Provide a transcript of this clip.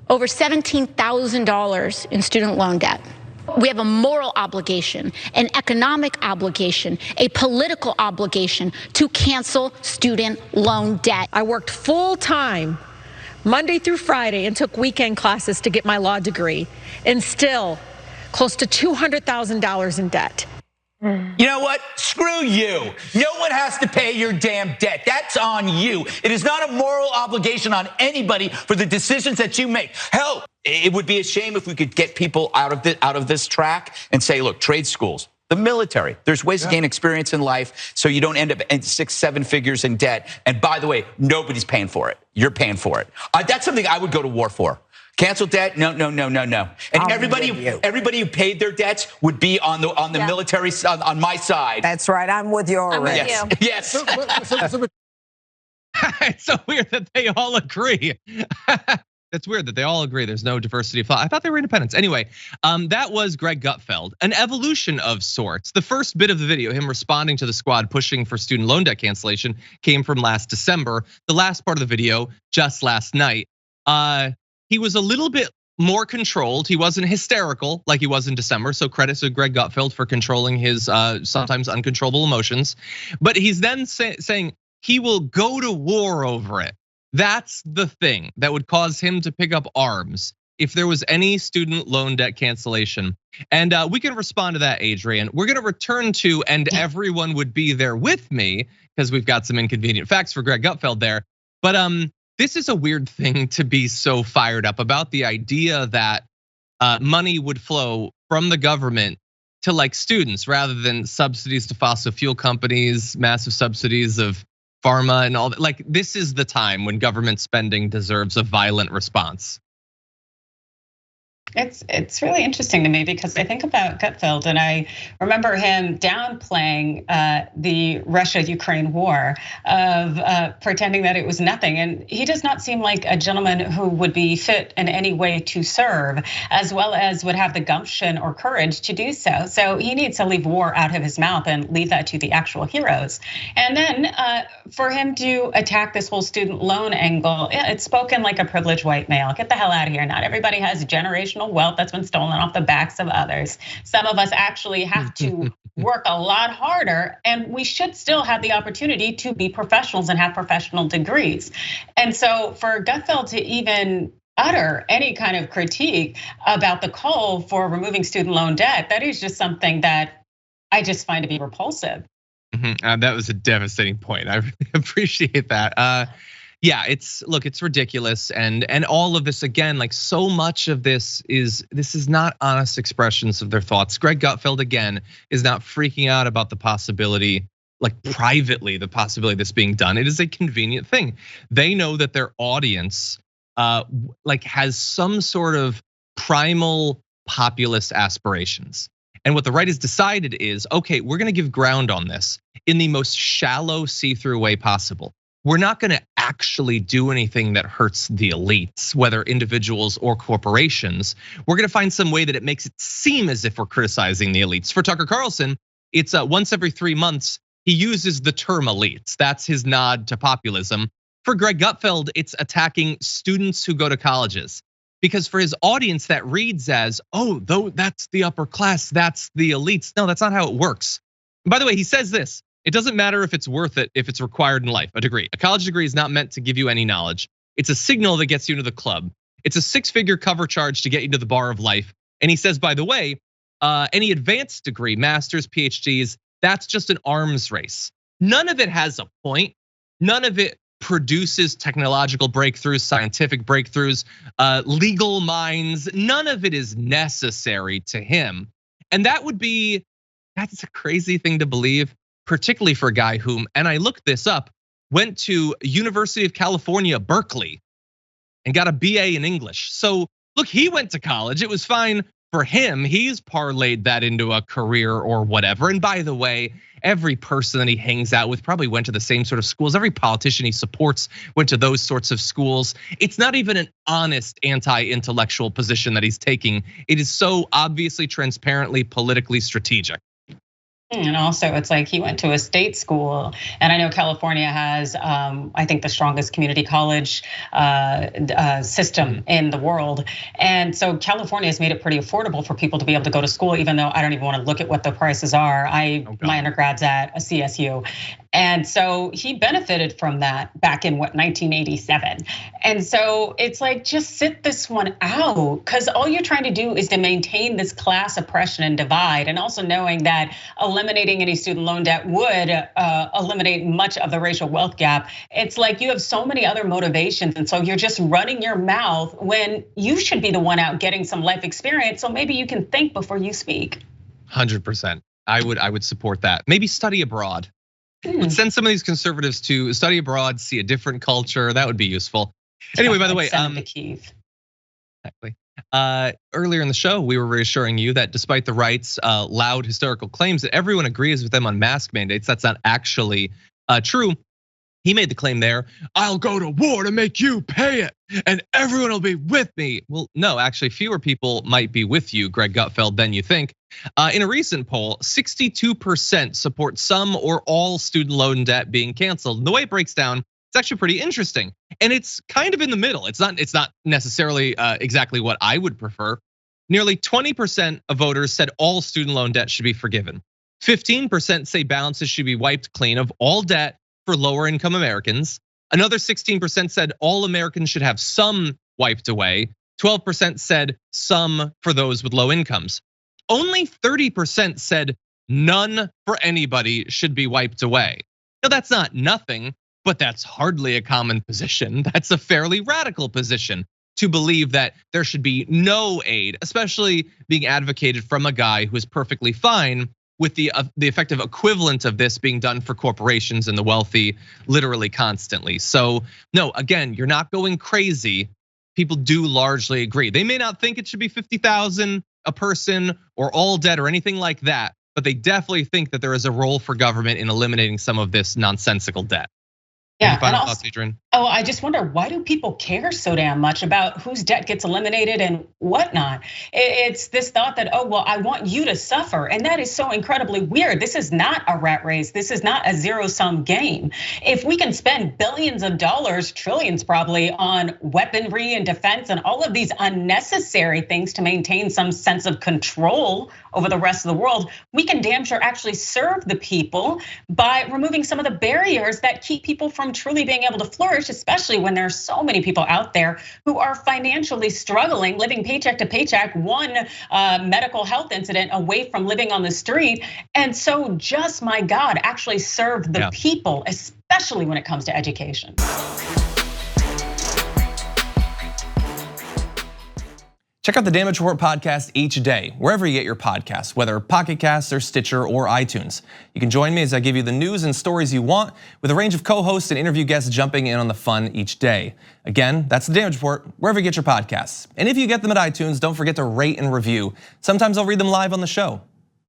over $17,000 in student loan debt. We have a moral obligation, an economic obligation, a political obligation to cancel student loan debt. I worked full time Monday through Friday and took weekend classes to get my law degree, and still close to $200,000 in debt. You know what? Screw you. No one has to pay your damn debt. That's on you. It is not a moral obligation on anybody for the decisions that you make. Hell, it would be a shame if we could get people out of this track and say, look, trade schools, the military, there's ways to gain experience in life so you don't end up in 6-7 figures in debt. And by the way, nobody's paying for it. You're paying for it. That's something I would go to war for. Cancel debt? No. And everybody who paid their debts would be on the military side, on my side. That's right. I'm with you already. Yes. It's so weird that they all agree. That's weird that they all agree. There's no diversity of thought. I thought they were independents. Anyway, that was Greg Gutfeld, an evolution of sorts. The first bit of the video, him responding to the squad pushing for student loan debt cancellation, came from last December. The last part of the video, just last night. He was a little bit more controlled. He wasn't hysterical like he was in December. So credit to Greg Gutfeld for controlling his sometimes uncontrollable emotions. But he's then saying he will go to war over it. That's the thing that would cause him to pick up arms if there was any student loan debt cancellation. And we can respond to that, Adrienne. We're gonna return to, and everyone would be there with me, because we've got some inconvenient facts for Greg Gutfeld there. But this is a weird thing to be so fired up about, the idea that money would flow from the government to like students rather than subsidies to fossil fuel companies, massive subsidies of pharma and all that. Like, this is the time when government spending deserves a violent response. It's really interesting to me because I think about Gutfeld and I remember him downplaying the Russia-Ukraine war of pretending that it was nothing. And he does not seem like a gentleman who would be fit in any way to serve, as well as would have the gumption or courage to do so. So he needs to leave war out of his mouth and leave that to the actual heroes. And then for him to attack this whole student loan angle, it's spoken like a privileged white male. Get the hell out of here. Not everybody has generational wealth that's been stolen off the backs of others. Some of us actually have to work a lot harder, and we should still have the opportunity to be professionals and have professional degrees. And so for Gutfeld to even utter any kind of critique about the call for removing student loan debt, that is just something that I just find to be repulsive. That was a devastating point. I really appreciate that. Yeah, it's ridiculous, and all of this again, like so much of this is not honest expressions of their thoughts. Greg Gutfeld again is not freaking out about the possibility, like privately, the possibility of this being done. It is a convenient thing. They know that their audience like has some sort of primal populist aspirations. And what the right has decided is, okay, we're gonna give ground on this in the most shallow, see-through way possible. We're not gonna actually do anything that hurts the elites, whether individuals or corporations. We're gonna find some way that it makes it seem as if we're criticizing the elites. For Tucker Carlson, it's once every 3 months, he uses the term elites. That's his nod to populism. For Greg Gutfeld, it's attacking students who go to colleges. Because for his audience, that reads as, oh, though that's the upper class, that's the elites. No, that's not how it works. And by the way, he says this: it doesn't matter if it's worth it, if it's required in life, a degree. A college degree is not meant to give you any knowledge. It's a signal that gets you into the club. It's a 6-figure cover charge to get you to the bar of life. And he says, by the way, any advanced degree, masters, PhDs, that's just an arms race. None of it has a point. None of it produces technological breakthroughs, scientific breakthroughs, legal minds. None of it is necessary to him. And that's a crazy thing to believe, particularly for a guy whom, and I looked this up, went to University of California, Berkeley, and got a BA in English. So look, he went to college, it was fine for him. He's parlayed that into a career or whatever. And by the way, every person that he hangs out with probably went to the same sort of schools. Every politician he supports went to those sorts of schools. It's not even an honest anti-intellectual position that he's taking. It is so obviously, transparently, politically strategic. And also, it's like he went to a state school, and I know California has, I think, the strongest community college system in the world. And so California has made it pretty affordable for people to be able to go to school, even though I don't even want to look at what the prices are. My undergrad's at a CSU. And so he benefited from that back in 1987. And so it's like, just sit this one out, because all you're trying to do is to maintain this class oppression and divide, and also knowing that eliminating any student loan debt would eliminate much of the racial wealth gap. It's like you have so many other motivations, and so you're just running your mouth when you should be the one out getting some life experience. So maybe you can think before you speak. 100%. I would support that. Maybe study abroad. Let's send some of these conservatives to study abroad, see a different culture. That would be useful. Anyway, by the way, exactly. Earlier in the show, we were reassuring you that despite the right's loud historical claims that everyone agrees with them on mask mandates, that's not actually true. He made the claim there, I'll go to war to make you pay it, and everyone will be with me. Well, no, actually, fewer people might be with you, Greg Gutfeld, than you think. In a recent poll, 62% support some or all student loan debt being canceled. And the way it breaks down, it's actually pretty interesting. And it's kind of in the middle. It's not necessarily exactly what I would prefer. Nearly 20% of voters said all student loan debt should be forgiven. 15% say balances should be wiped clean of all debt for lower income Americans. Another 16% said all Americans should have some wiped away. 12% said some for those with low incomes. Only 30% said none for anybody should be wiped away. Now that's not nothing, but that's hardly a common position. That's a fairly radical position to believe that there should be no aid, especially being advocated from a guy who is perfectly fine with the effective equivalent of this being done for corporations and the wealthy literally constantly. So no, again, you're not going crazy. People do largely agree. They may not think it should be 50,000 a person or all debt or anything like that, but they definitely think that there is a role for government in eliminating some of this nonsensical debt. Yeah, Any final thoughts, Adrienne? Oh, I just wonder, why do people care so damn much about whose debt gets eliminated and whatnot? It's this thought that, oh, well, I want you to suffer. And that is so incredibly weird. This is not a rat race. This is not a zero-sum game. If we can spend billions of dollars, trillions probably, on weaponry and defense and all of these unnecessary things to maintain some sense of control over the rest of the world, we can damn sure actually serve the people by removing some of the barriers that keep people from truly being able to flourish, especially when there's so many people out there who are financially struggling, living paycheck to paycheck, one medical health incident away from living on the street. And so just, my God, actually serve the people, especially when it comes to education. Check out the Damage Report podcast each day, wherever you get your podcasts, whether Pocket Casts or Stitcher or iTunes. You can join me as I give you the news and stories you want, with a range of co-hosts and interview guests jumping in on the fun each day. Again, that's the Damage Report, wherever you get your podcasts. And if you get them at iTunes, don't forget to rate and review. Sometimes I'll read them live on the show.